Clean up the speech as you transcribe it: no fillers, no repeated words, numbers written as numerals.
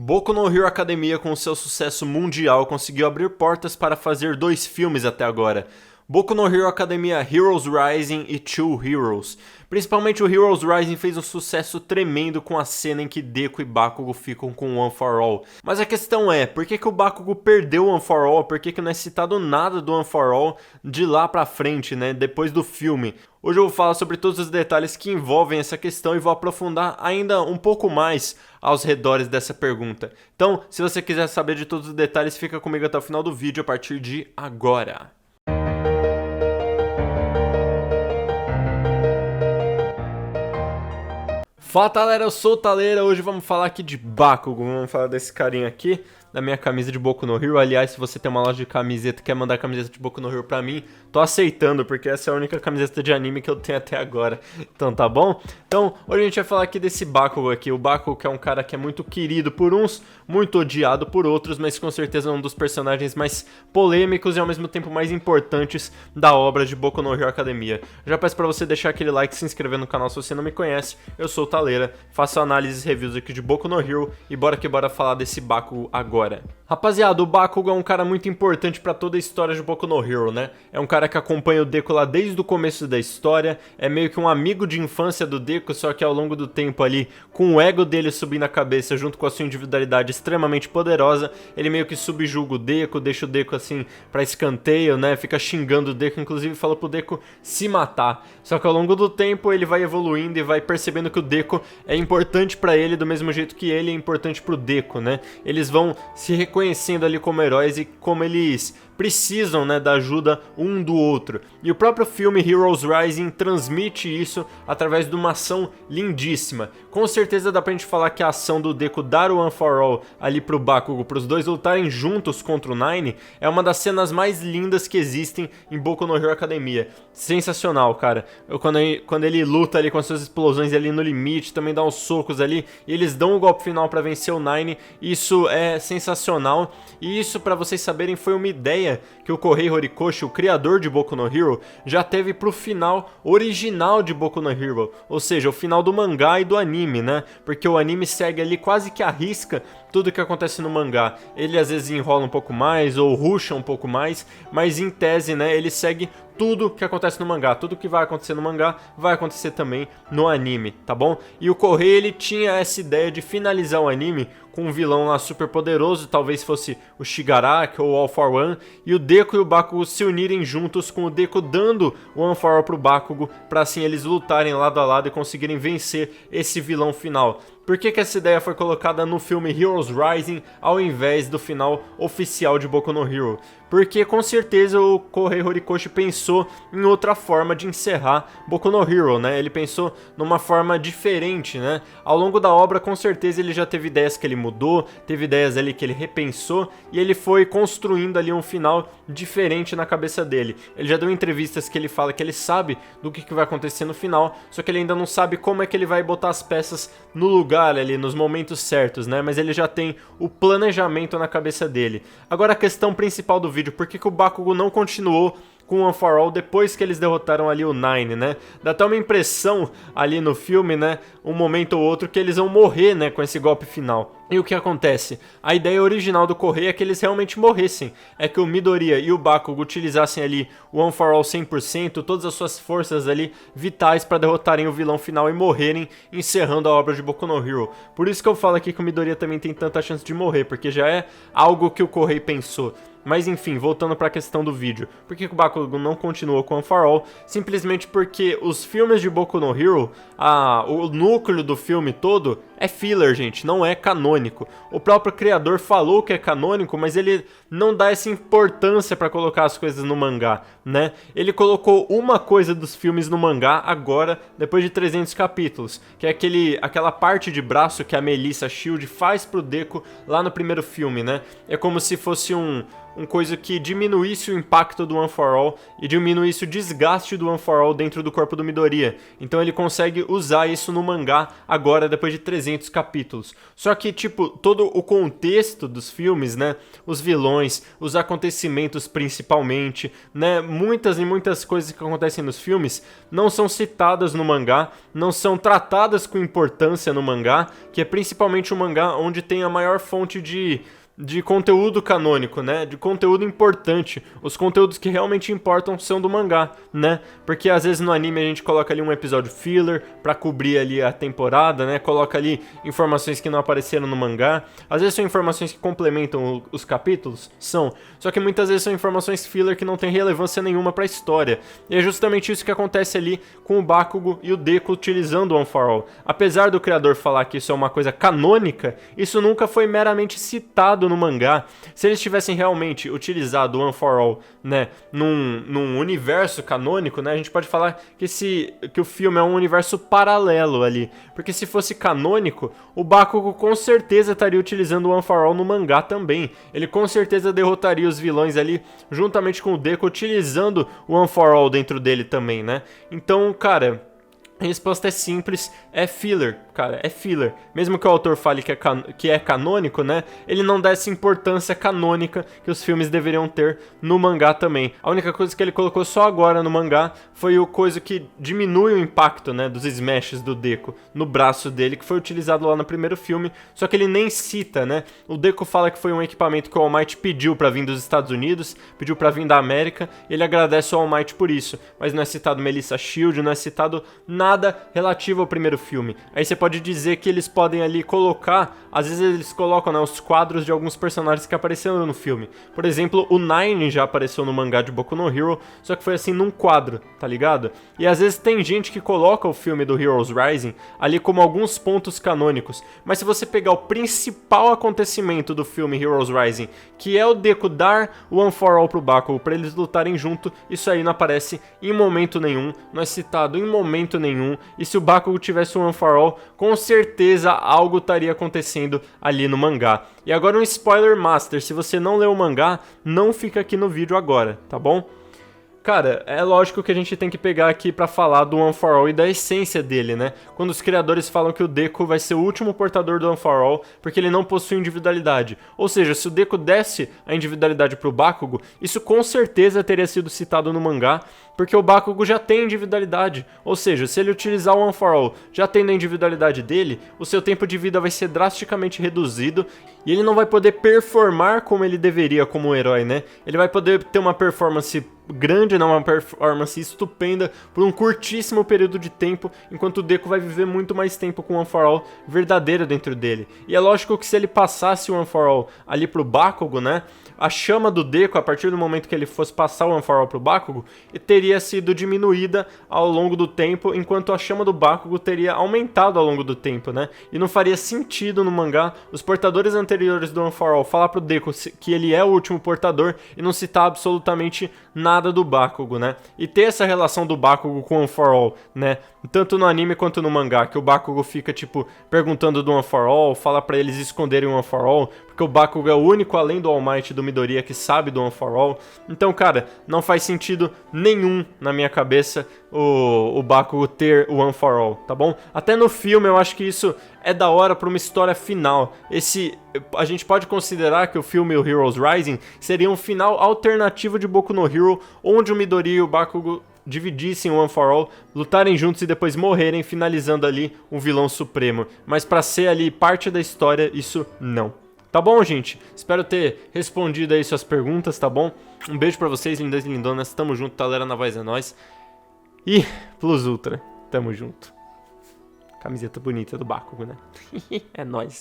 Boku no Hero Academia, com seu sucesso mundial, conseguiu abrir portas para fazer 2 filmes até agora. Boku no Hero Academia Heroes Rising e Two Heroes. Principalmente o Heroes Rising fez um sucesso tremendo com a cena em que Deku e Bakugo ficam com One for All. Mas a questão é, por que o Bakugo perdeu One for All? Por que não é citado nada do One for All de lá pra frente, né, depois do filme? Hoje eu vou falar sobre todos os detalhes que envolvem essa questão e vou aprofundar ainda um pouco mais aos redores dessa pergunta. Então, se você quiser saber de todos os detalhes, fica comigo até o final do vídeo a partir de agora. Fala galera, eu sou o Taleira, hoje vamos falar aqui de Bakugo, vamos falar desse carinha aqui, da minha camisa de Boku no Hero. Aliás, se você tem uma loja de camiseta e quer mandar camiseta de Boku no Hero pra mim, tô aceitando, porque essa é a única camiseta de anime que eu tenho até agora, então tá bom? Então, hoje a gente vai falar aqui desse Bakugo aqui, o Bakugo que é um cara que é muito querido por uns, muito odiado por outros, mas com certeza é um dos personagens mais polêmicos e ao mesmo tempo mais importantes da obra de Boku no Hero Academia. Já peço pra você deixar aquele like, se inscrever no canal se você não me conhece, eu sou o Taleira, faço análises e reviews aqui de Boku no Hero e bora que bora falar desse Bakugo agora. Rapaziada, o Bakugo é um cara muito importante pra toda a história de Boku no Hero, né? É um cara que acompanha o Deku lá desde o começo da história, é meio que um amigo de infância do Deku, só que ao longo do tempo ali, com o ego dele subindo a cabeça junto com a sua individualidade extremamente poderosa, ele meio que subjuga o Deku, deixa o Deku assim pra escanteio, né? Fica xingando o Deku, inclusive fala pro Deku se matar. Só que ao longo do tempo ele vai evoluindo e vai percebendo que o Deku é importante pra ele do mesmo jeito que ele é importante pro Deku, né? Eles vão se reconhecendo ali como heróis e como eles precisam, né, da ajuda um do outro. E o próprio filme Heroes Rising transmite isso através de uma ação lindíssima. Com certeza dá pra gente falar que a ação do Deku dar o One for All ali pro Bakugo, pros dois lutarem juntos contra o Nine, é uma das cenas mais lindas que existem em Boku no Hero Academia. Sensacional, cara. Quando ele luta ali com as suas explosões ali no limite, também dá uns socos ali, e eles dão o golpe final pra vencer o Nine, isso é sensacional. E isso, pra vocês saberem, foi uma ideia que o Kohei Horikoshi, o criador de Boku no Hero, já teve pro final original de Boku no Hero, ou seja, o final do mangá e do anime, né? Porque o anime segue ali quase que à risca tudo que acontece no mangá. Ele às vezes enrola um pouco mais ou rusha um pouco mais, mas em tese, né, ele segue tudo que acontece no mangá, tudo que vai acontecer no mangá vai acontecer também no anime, tá bom? E o Kohei, ele tinha essa ideia de finalizar o anime com um vilão lá super poderoso, talvez fosse o Shigaraki ou o All for One, e o Deku e o Bakugo se unirem juntos, com o Deku dando o One for All pro Bakugo, pra assim eles lutarem lado a lado e conseguirem vencer esse vilão final. Por que essa ideia foi colocada no filme Heroes Rising ao invés do final oficial de Boku no Hero? Porque com certeza o Kohei Horikoshi pensou em outra forma de encerrar Boku no Hero, né? Ele pensou numa forma diferente, né? Ao longo da obra, com certeza ele já teve ideias que ele mudou, teve ideias ali que ele repensou e ele foi construindo ali um final diferente na cabeça dele. Ele já deu entrevistas que ele fala que ele sabe do que vai acontecer no final, só que ele ainda não sabe como é que ele vai botar as peças no lugar ali, nos momentos certos, né? Mas ele já tem o planejamento na cabeça dele. Agora a questão principal do vídeo, por que o Bakugo não continuou com One for All depois que eles derrotaram ali o Nine, né? Dá até uma impressão ali no filme, né? Um momento ou outro que eles vão morrer, né? Com esse golpe final. E o que acontece? A ideia original do Kohei é que eles realmente morressem. É que o Midoriya e o Bakugo utilizassem ali o One for All 100%, todas as suas forças ali vitais para derrotarem o vilão final e morrerem, encerrando a obra de Boku no Hero. Por isso que eu falo aqui que o Midoriya também tem tanta chance de morrer, porque já é algo que o Kohei pensou. Mas enfim, voltando para a questão do vídeo, por que o Bakugo não continuou com One for All? Simplesmente porque os filmes de Boku no Hero, o núcleo do filme todo é filler, gente, não é canônico. O próprio criador falou que é canônico, mas ele não dá essa importância para colocar as coisas no mangá, né? Ele colocou uma coisa dos filmes no mangá agora, depois de 300 capítulos, que é aquela parte de braço que a Melissa Shield faz pro Deku lá no primeiro filme, né? É como se fosse um uma coisa que diminuísse o impacto do One for All e diminuísse o desgaste do One for All dentro do corpo do Midoriya. Então ele consegue usar isso no mangá agora, depois de 300 capítulos. Só que, tipo, todo o contexto dos filmes, né, os vilões, os acontecimentos principalmente, né, muitas e muitas coisas que acontecem nos filmes não são citadas no mangá, não são tratadas com importância no mangá, que é principalmente um mangá onde tem a maior fonte de conteúdo canônico, né? De conteúdo importante. Os conteúdos que realmente importam são do mangá, né? Porque às vezes no anime a gente coloca ali um episódio filler pra cobrir ali a temporada, né? Coloca ali informações que não apareceram no mangá. Às vezes são informações que complementam os capítulos, são. Só que muitas vezes são informações filler que não tem relevância nenhuma pra história. E é justamente isso que acontece ali com o Bakugo e o Deku utilizando o One for All. Apesar do criador falar que isso é uma coisa canônica, isso nunca foi meramente citado no mangá. Se eles tivessem realmente utilizado One for All, né, num universo canônico, né, a gente pode falar que o filme é um universo paralelo ali, porque se fosse canônico, o Bakugo com certeza estaria utilizando o One for All no mangá também. Ele com certeza derrotaria os vilões ali, juntamente com o Deku, utilizando o One for All dentro dele também, né. Então, cara, a resposta é simples, é filler, cara, é filler. Mesmo que o autor fale que é canônico, né, ele não dá essa importância canônica que os filmes deveriam ter no mangá também. A única coisa que ele colocou só agora no mangá foi o coisa que diminui o impacto, né, dos smashes do Deku no braço dele, que foi utilizado lá no primeiro filme, só que ele nem cita, né. O Deku fala que foi um equipamento que o All Might pediu pra vir dos Estados Unidos, pediu pra vir da América, e ele agradece ao All Might por isso, mas não é citado Melissa Shield, não é citado nada relativo ao primeiro filme. Aí você pode dizer que eles podem ali colocar, às vezes eles colocam, né, os quadros de alguns personagens que apareceram no filme. Por exemplo, o Nine já apareceu no mangá de Boku no Hero, só que foi assim num quadro, tá ligado? E às vezes tem gente que coloca o filme do Heroes Rising ali como alguns pontos canônicos, mas se você pegar o principal acontecimento do filme Heroes Rising, que é o Deku dar o One for All pro Bakugo pra eles lutarem junto, isso aí não aparece em momento nenhum, não é citado em momento nenhum. E se o Bakugo tivesse um One for All, com certeza algo estaria acontecendo ali no mangá. E agora um spoiler master, se você não leu o mangá, não fica aqui no vídeo agora, tá bom? Cara, é lógico que a gente tem que pegar aqui pra falar do One for All e da essência dele, né? Quando os criadores falam que o Deku vai ser o último portador do One for All porque ele não possui individualidade. Ou seja, se o Deku desse a individualidade pro Bakugo, isso com certeza teria sido citado no mangá, porque o Bakugo já tem individualidade. Ou seja, se ele utilizar o One for All já tendo a individualidade dele, o seu tempo de vida vai ser drasticamente reduzido e ele não vai poder performar como ele deveria como um herói, né? Ele vai poder ter uma performance grande, não uma performance estupenda por um curtíssimo período de tempo, enquanto o Deku vai viver muito mais tempo com o One for All verdadeiro dentro dele. E é lógico que se ele passasse o One for All ali pro Bakugo, né, a chama do Deku, a partir do momento que ele fosse passar o One for All pro Bakugo, teria sido diminuída ao longo do tempo, enquanto a chama do Bakugo teria aumentado ao longo do tempo, né? E não faria sentido no mangá os portadores anteriores do One for All falar pro Deku que ele é o último portador e não citar absolutamente nada do Bakugo, né? E ter essa relação do Bakugo com o One for All, né? Tanto no anime quanto no mangá, que o Bakugo fica, tipo, perguntando do One for All, fala pra eles esconderem o One for All, porque o Bakugo é o único, além do All Might e do Midoriya, que sabe do One for All. Então, cara, não faz sentido nenhum na minha cabeça o Bakugo ter o One for All, tá bom? Até no filme eu acho que isso é da hora pra uma história final. A gente pode considerar que o filme o Heroes Rising seria um final alternativo de Boku no Hero, onde o Midoriya e o Bakugo dividissem o One for All, lutarem juntos e depois morrerem, finalizando ali um vilão supremo. Mas pra ser ali parte da história, isso não. Tá bom, gente? Espero ter respondido aí suas perguntas, tá bom? Um beijo pra vocês, lindas e lindonas. Tamo junto, galera, na voz é nóis. E Plus Ultra, tamo junto. Camiseta bonita do Bakugo, né? É nóis.